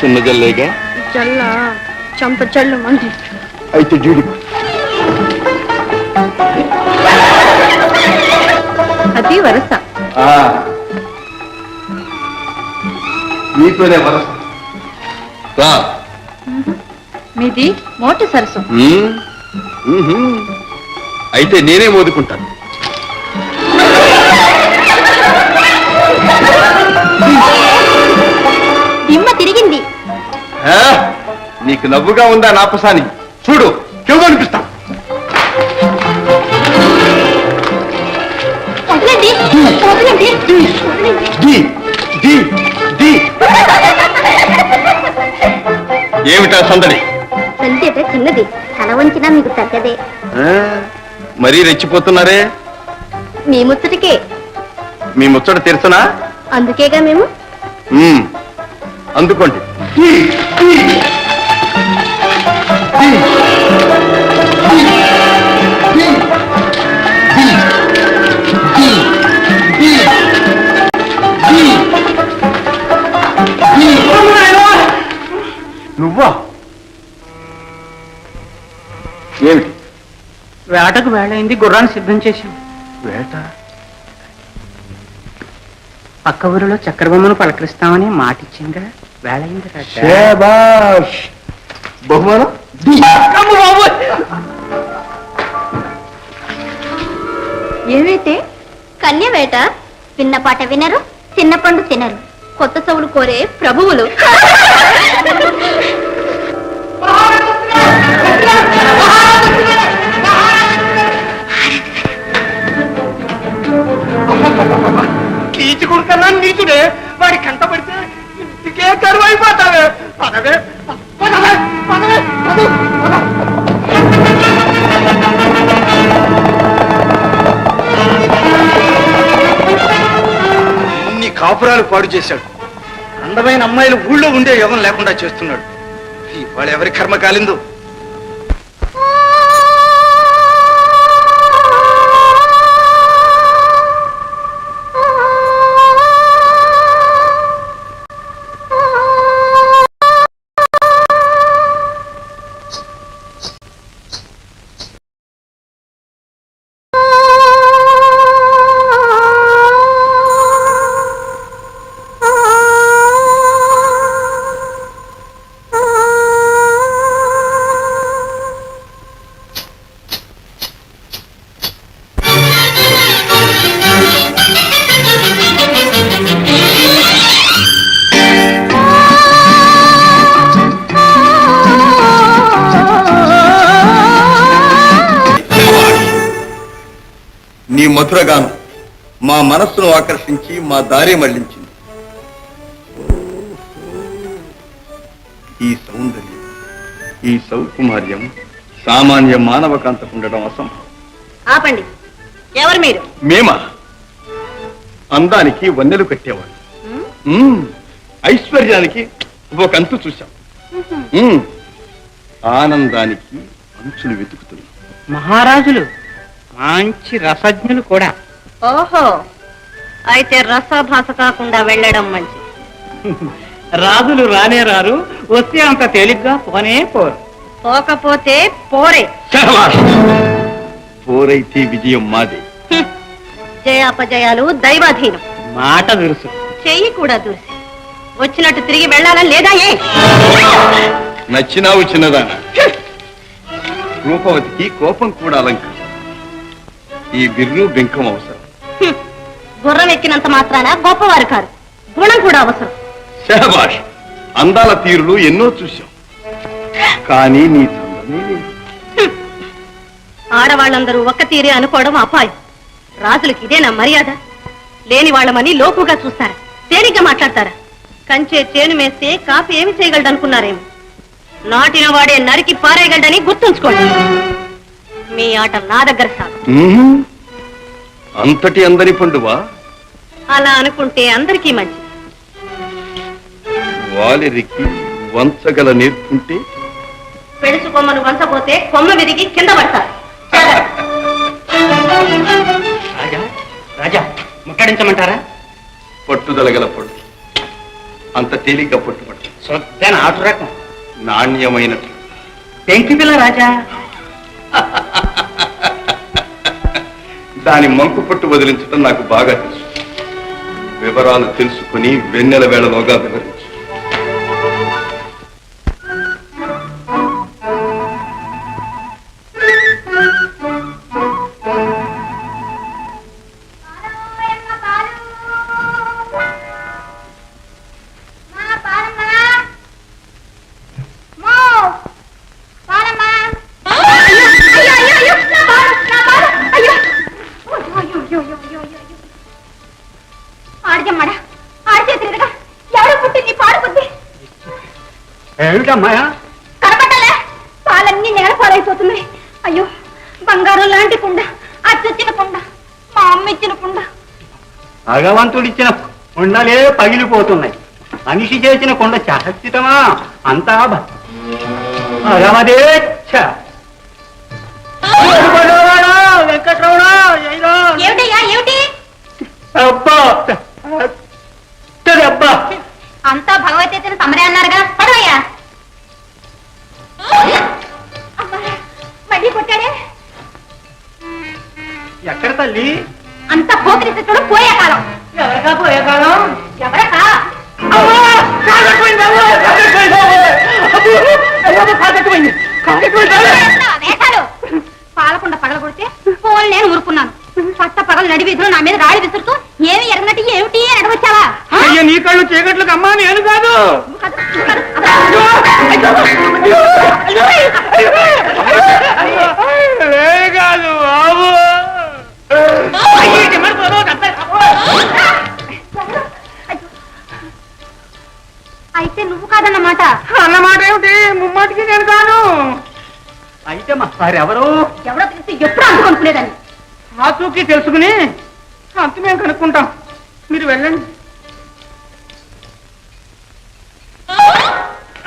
చిన్న జల్లేగా జల్ల చంప జల్లు మంది. అయితే జీడి అది వరస. మీతోనే వరస. మీది మోటి సరసు. అయితే నేనే మోదుకుంటాను. దిమ్మ తిరిగింది. నీకు నవ్వుగా ఉందా నాపసాని? చూడు చెవు అనిపిస్తా. ఏమిటా సందడి? సందేట చిన్నది, తల వంచినా మీకు తగ్గదే. మరీ రెచ్చిపోతున్నారే. మీ ముచ్చటికే. మీ ముచ్చట తెరుసనా? అందుకేగా మేము. అందుకోండి. నువ్వా? ఏమిటి? వేటకు వేళైంది, గుర్రాన్ని సిద్ధం చేశాం. వేట? పక్క ఊరిలో చక్రబొమ్మను పలకరిస్తామని మాటిచ్చిందా? వేళైంది. బహుమానం ఏమైతే కన్య వేట. విన్న పాట వినరు, చిన్న పండు తినరు, కొత్త సౌలు కోరే ప్రభువులు. కీచుకుంటున్నా నీచుడే. వాడి కంట పడితే ఇంటికే కరువు అయిపోతావే. పదవే పదవే పదవే ఇన్ని కాపురాలు పాడు చేశాడు. అందమైన అమ్మాయిలు ఊళ్ళో ఉండే యోగం లేకుండా చేస్తున్నాడు. వాళ్ళు ఎవరి కర్మ కాలిందో. నీ మధురగానం మా మనస్సును ఆకర్షించి మా దారి మళ్లించింది. ఈ సౌందర్యం, ఈ సౌకుమార్యం సామాన్య మానవకాంతకు ఉండడం అసంభవం. ఆపండి. ఎవరు మీరు? మేమా? అందానికి వన్నెలు కట్టేవాళ్ళు, ఐశ్వర్యానికి ఒక అంతు చూశాం, ఆనందానికి అంచులు వెతుకుతున్నాం. మహారాజులు మంచి రసజ్ఞులు కూడా. ఓహో, అయితే రసభాస కాకుండా వెళ్ళడం మంచి. రాజులు రానే రారు, వస్తే అంత తేలిగ్గా పోనే పోరు. పోకపోతే పోరే. పోరైతే విజయం మాదే. జయాపజయాలు దైవాధీనం. మాట దురుసు, చెయ్యి కూడా దురిసి వచ్చినట్టు తిరిగి వెళ్ళాలని లేదా? ఏ నచ్చినావు చిన్నదాన. రూపవతికి కోపం కూడా అలంకారం. ఈ బిర్రు బెంకం అవసరం. గుర్రం ఎక్కినంత మాత్రాన గొప్పవారు కారు, గుణం కూడా అవసరం. శహబాష్. అందాల తీరులు ఎన్నో చూశాం, కానీ నీ చందమే లేదు. ఆడవాళ్ళందరూ ఒక్క తీరే అనుకోవడం అపాయం. రాజులకి ఇదేనా మర్యాద? లేని వాళ్ళమని లోకుగా చూస్తారా? తేలిగ్గా మాట్లాడతారా? కంచే చేను మేస్తే కాపు ఏమి చేయగలడు అనుకున్నారేమో. నాటిన వాడే నరికి పారేయగలడని గుర్తుంచుకోండి. మీ ఆట నా దగ్గర సాగు. అంతటి అందని పండువా? అలా అనుకుంటే అందరికీ మంచి. వాలిరికి వంచగల నేర్పుంటే పెడుసు కొమ్మను వంచపోతే కొమ్మ విరిగి కింద పడతారు. రాజా రాజా ముట్టడించమంటారా? పట్టుదలగల పడు, అంత తేలిగ్గా పట్టుబడు. శుద్ధ నాటు రకం నాణ్యమైనట్లు. పెంకి పిల్ల రాజా. దాని మంకు పట్టు వదిలించడం నాకు బాగా తెలుసు. వివరాలు తెలుసుకుని వెన్నెల వేళలోగా వివరించు. ఏమిటమ్మాయా? కనపడలే, పాలన్నీ నేల పాలైపోతున్నాయి. అయ్యో, బంగారం లాంటి కుండ, అచ్చొచ్చిన కుండ, మా అమ్మ ఇచ్చిన కుండ. భగవంతుడిచ్చిన కుండలే పగిలిపోతున్నాయి. మనిషి చేసిన కుండ శాశ్వతమా? అంతా భగవదేచ్ఛ. వెంకటరమణ, ఏమిటయ్యా, ఏమిటి? అబ్బా అబ్బా, అంతా భగవద్గీతను తమరే అన్నారుగా, పడవయ్యా. మళ్ళీ కొట్టాడే. ఎక్కడ తల్లి? అంత పోకిరిస్తుడు పోయే కాలం. ఎవరికా పోయే కాలం? ఎవరకా? వేషాలు పాలకుండా పగల కొడితే పోలు నేను ఊరుకున్నాను. పట్ట పగలు నడి వీధిలో నా మీద రాడి విసురుతూ ఏమి ఎరగనట్టు ఏమిటి అని అడగొచ్చావా? అయ్యో, నీ కళ్ళు చీకట్లకు అమ్మా, నేను కాదు. కాదు బాబు. అయితే నువ్వు కాదన్నమాట. అన్నమాట ఏమిటి? ముమ్మాటికి నేను కాను. అయితే మరెవరు? ఎవరో తెలిసి ఎప్పుడు అందుకొనుకునేదని. ఆచూకీ తెలుసుకుని అంత మేము కనుక్కుంటాం. మీరు వెళ్ళండి.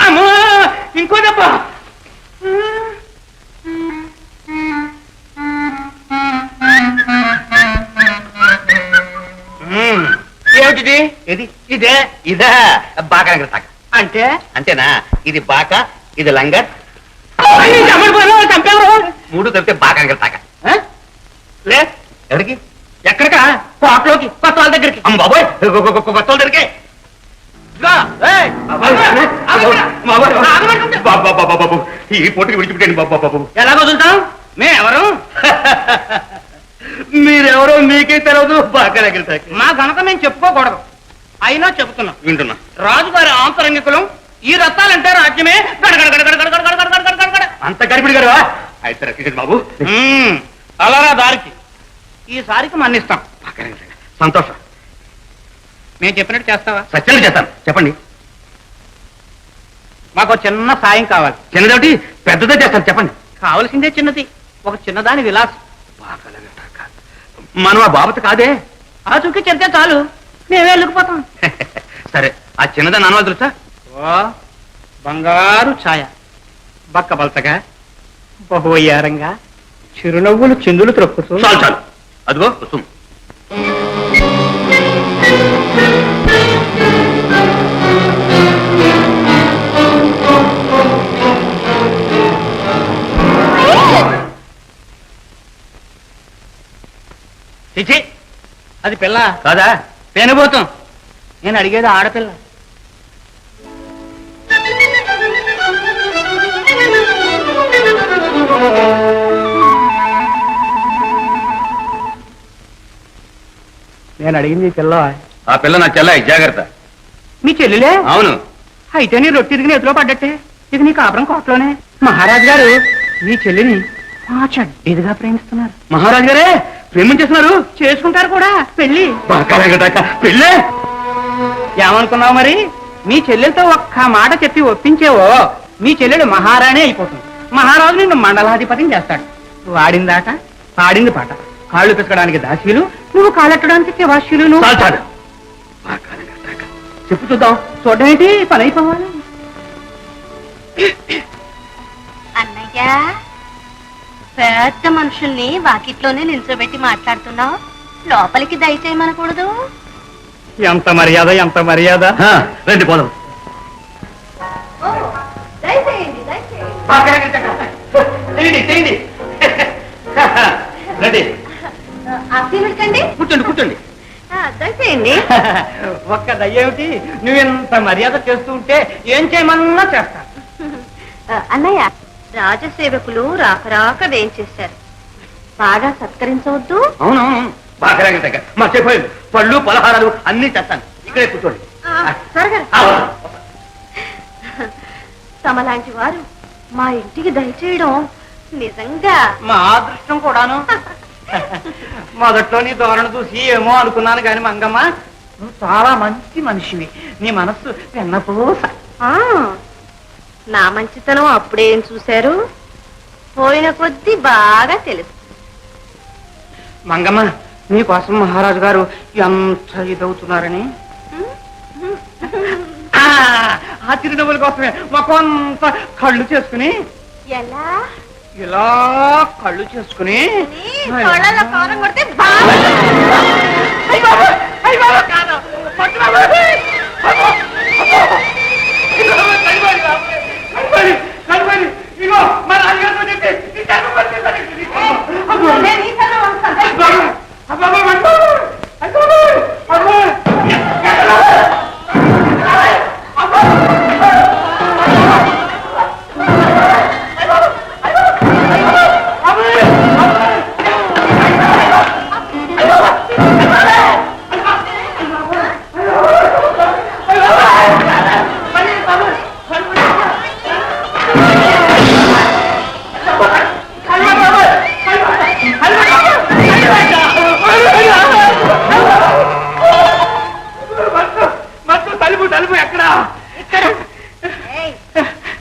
అమ్మా, ఇంకో దెబ్బ. ఏమిటిది? ఇది ఇదే ఇదే బాగా తాక. అంటే అంతేనా? ఇది బాక, ఇది లంగర్. మూడు తప్పితే బాగా తాక. లే, ఎవరికి? ఎక్కడికా? కోటలోకి, కొత్త వాళ్ళ దగ్గరికి. అమ్మ బాబోయ్, కొత్త వాళ్ళ దగ్గరికి. ఈ పోటీకి విడిచిపెట్టండి బాబు. ఎలా వదులుతాం? మేమెవరు? మీరెవరో మీకే తెలియదు. బాగా తగిలితాకి మా ఘనత మేము చెప్పుకోకూడదు. అయినా చెబుతున్నాం, వింటున్నా. రాజుగారి ఆంతరంగికులం. ఈ రత్నాలంటే రాజ్యమే అంత గడిపిడి గారు. అయితే రక్షించండి బాబు. అలారా దారికి. ఈసారికి మన్నిస్తాం. సంతోషం. మేము చెప్పినట్టు చేస్తావా? సత్యంగా చేస్తాను. చెప్పండి. మాకు చిన్న సాయం కావాలి. చిన్నదేమిటి? పెద్దదే చేస్తాను. చెప్పండి. కావలసిందే చిన్నది. ఒక చిన్నదాని విలాసం. మనం ఆ బాబత కాదే. ఆ చుక్కి చెప్తే చాలు, మేమే వెళ్ళిపోతాం. సరే, ఆ చిన్నదాని అనువాదం తెలుసా? ఓ బంగారు ఛాయ, బక్క బలతగా, బహువయ్యారంగా, చిరునవ్వులు చిందులు త్రొక్కుతూ. చాలు చాలు, అదిగో కుసుమ్. చిచి, అది పిల్ల కాదా? పెనుబోతాం. నేను అడిగేది ఆడపిల్ల. నేను అడిగింది ఈ పిల్ల. ఆ పిల్ల నా చెల్లాయి, జాగ్రత్త. మీ చెల్లిలే? అవును. అయితే నీ రొట్టె తిరిగిన ఎదులో పడ్డట్టే. ఇది నీ కాపురం కోటలోనే. మహారాజు గారు మీ చెల్లిని మా చెడ్డీదిగా ప్రేమిస్తున్నారు. మహారాజు గారే ప్రేమించేస్తున్నారు. చేసుకుంటారు కూడా. పెళ్లి పెళ్ళే. ఏమనుకున్నావు మరి? మీ చెల్లెలతో ఒక్క మాట చెప్పి ఒప్పించేవో మీ చెల్లెలు మహారాణి అయిపోతుంది. మహారాజు నిన్ను మండలాధిపతిని చేస్తాడు. వాడిందాట, పాడింది పాట. కాళ్ళు పిసకడానికి దాసీలు, నువ్వు కాలెట్టడానికి శివాశీలు. చెప్పు చూద్దాం. చూడడం ఏంటి? పని అయిపోవాలి. అన్నయ్య, పెద్ద మనుషుల్ని వాకిట్లోనే నిల్చోబెట్టి మాట్లాడుతున్నావు. లోపలికి దయచేయమనకూడదు. ఎంత మర్యాద, ఎంత మర్యాద. రండి పోదాం. చేయండి రండి అసలుకండి కూర్చోండి కూర్చోండి దయచేయండి. ఒక్క దయ్యేమిటి నువ్వెంత మర్యాద చేస్తూ ఉంటే ఏం చేయమన్నా చేస్తా. అన్నయ్య, రాజసేవకులు రాక వేయించేశారు, బాగా సత్కరించవద్దు. అవునవును బాగా దగ్గర మర్చిపోయింది. పళ్ళు పలహారాలు అన్ని తెస్తాను, ఇక్కడే కూర్చోండి. త్వరగా తమలాంటి వారు మా ఇంటికి దయచేయడం నిజంగా మా అదృష్టం కూడాను. మొదట్లో నీ ధోరణ చూసి ఏమో అనుకున్నాను కాని మంగమ్మ, నువ్వు చాలా మంచి మనిషివి. నీ మనస్సు వెన్నపూస. నా మంచితనం అప్పుడేం చూశారు, పోయిన కొద్దీ బాగా తెలుసు. మంగమ్మ, నీకోసం మహారాజు గారు ఎంత ఇదవుతున్నారని. ఆ చిరునవ్వుల కోసమే మాకొంత కళ్ళు చేసుకుని ఎలా ఇలా కళ్ళు చేసుకుని కళ్ళలో కారం కొడితే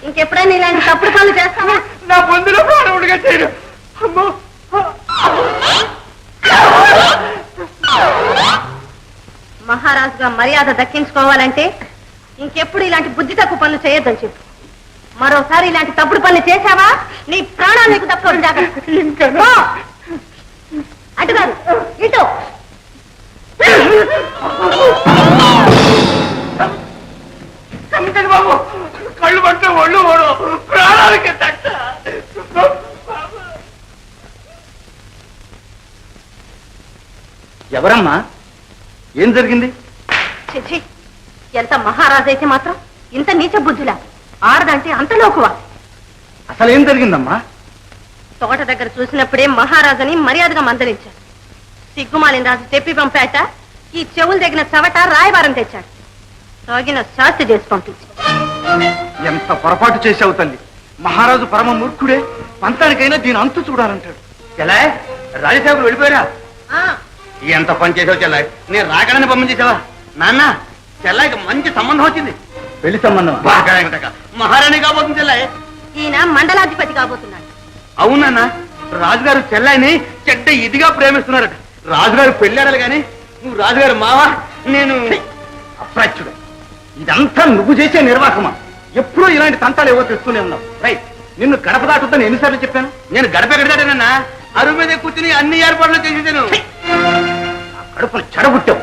ఇంకెప్పుడైనా ఇలాంటి తప్పుడు పనులు చేస్తావా? నా బొందులో ప్రాణముడిగా చేయరు. మహారాజుగా మర్యాద దక్కించుకోవాలంటే ఇంకెప్పుడు ఇలాంటి బుద్ధి తక్కువ పనులు చేయొద్దని చెప్పు. మరోసారి ఇలాంటి తప్పుడు పనులు చేశావా నీ ప్రాణాలు నీకు తప్పదు. జాగ్రత్త. అటు కాదు, ఇటు. బాబు, కళ్ళు పట్టే ఒళ్ళు ఓడు ప్రాణాలకి తగ్గ. ఎవరమ్మా? ఏం జరిగింది? చిచి, ఎంత మహారాజు అయితే మాత్రం ఇంత నీచ బుద్ధిలా? ఆడదంటే అంత లోకువా? అసలు ఏం జరిగిందమ్మా? తోట దగ్గర చూసినప్పుడే మహారాజుని మర్యాదగా మందలించాడు. సిగ్గుమాలిన రాజు చెప్పి పంపాట, ఈ చెవులు దగ్గర చవట రాయబారం తెచ్చాడు. తగిన శాస్తి చేసి పంపించాడు. ఎంత పొరపాటు చేశావు తల్లి. మహారాజు పరమ మూర్ఖుడే, పంతానికైనా దీని అంతు చూడాలంటాడు. చెల్లాయ్, రాజసేవకులు వెళ్ళిపోయారా? ఎంత పని చేసావు చెల్లాయ్, నేను రాకడని పంపించేసావా? నాన్న, చెల్లాయికి మంచి సంబంధం వచ్చింది. పెళ్లి సంబంధం మహారాణి కాబోతుంది చెల్లాయ్. ఈయన మండలాధిపతి కాబోతున్నాడు. అవునన్నా, రాజుగారు చెల్లాయిని చెడ్డ ఇదిగా ప్రేమిస్తున్నారట. రాజుగారు పెళ్ళాడాలి గాని నువ్వు రాజుగారు మావా, నేను అప్రాచ్యుడు. ఇదంతా నువ్వు చేసే నిర్వాహమా? ఎప్పుడూ ఇలాంటి తంతాలు ఏవో తెస్తూనే ఉన్నావు. రైట్, నిన్ను గడప దాటుద్దని ఎన్నిసార్లు చెప్పాను? నేను గడప ఎక్కడదాటేనన్నా, అరువు మీద కూర్చుని అన్ని ఏర్పాట్లు చేసేసాను. కడుపును చెడబుట్టావు.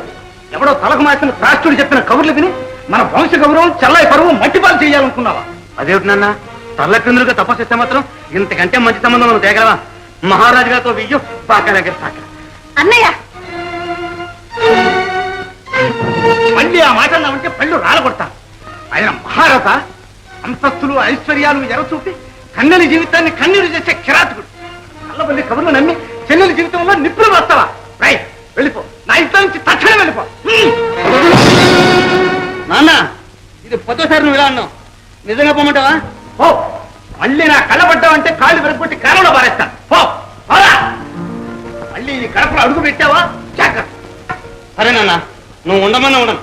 ఎవడో తలకు మార్చిన రాష్ట్రుడు చెప్పిన కబుర్లు విని మన వంశ గౌరవం చెల్లాయి పరువు మట్టిపాలు చేయాలనుకున్నావా? అదేమిటి నాన్న, తల్లకిందులుగా తపస్సు మాత్రం ఇంతకంటే మంచి సంబంధం మనం తేగలవా? మహారాజు గారితో వెయ్యో పాకలాగే సాక. అన్నయ్య, మళ్ళీ ఆ మాట ఉంటే పళ్ళు రాలగొడతాను. ఆయన మహారాజా, అంతస్తులు ఐశ్వర్యాలు ఎరచూపి కన్నెల జీవితాన్ని కన్నీరు చేసే కిరాతకుడు. కళ్ళబల్లి కబుర్లు నమ్మి చెల్లెల జీవితంలో నిప్పులు వస్తావా? రైట్, వెళ్ళిపో. నా ఇంట్లో నుంచి తక్షణం వెళ్ళిపో. నాన్న, ఇది పొద్దుసారి నువ్వు ఇలా అన్నావు, నిజంగా పోమంటావా? ఓ, మళ్ళీ నా కళ్ళబడ్డావంటే కాళ్ళు వెరగొట్టి కాలంలో పారేస్తాను. పో, పోరా. మళ్ళీ ఈ కడపలో అడుగు పెట్టావా? జాగ్రత్త. సరే నాన్న, నువ్వు ఉండమన్నా ఉండను.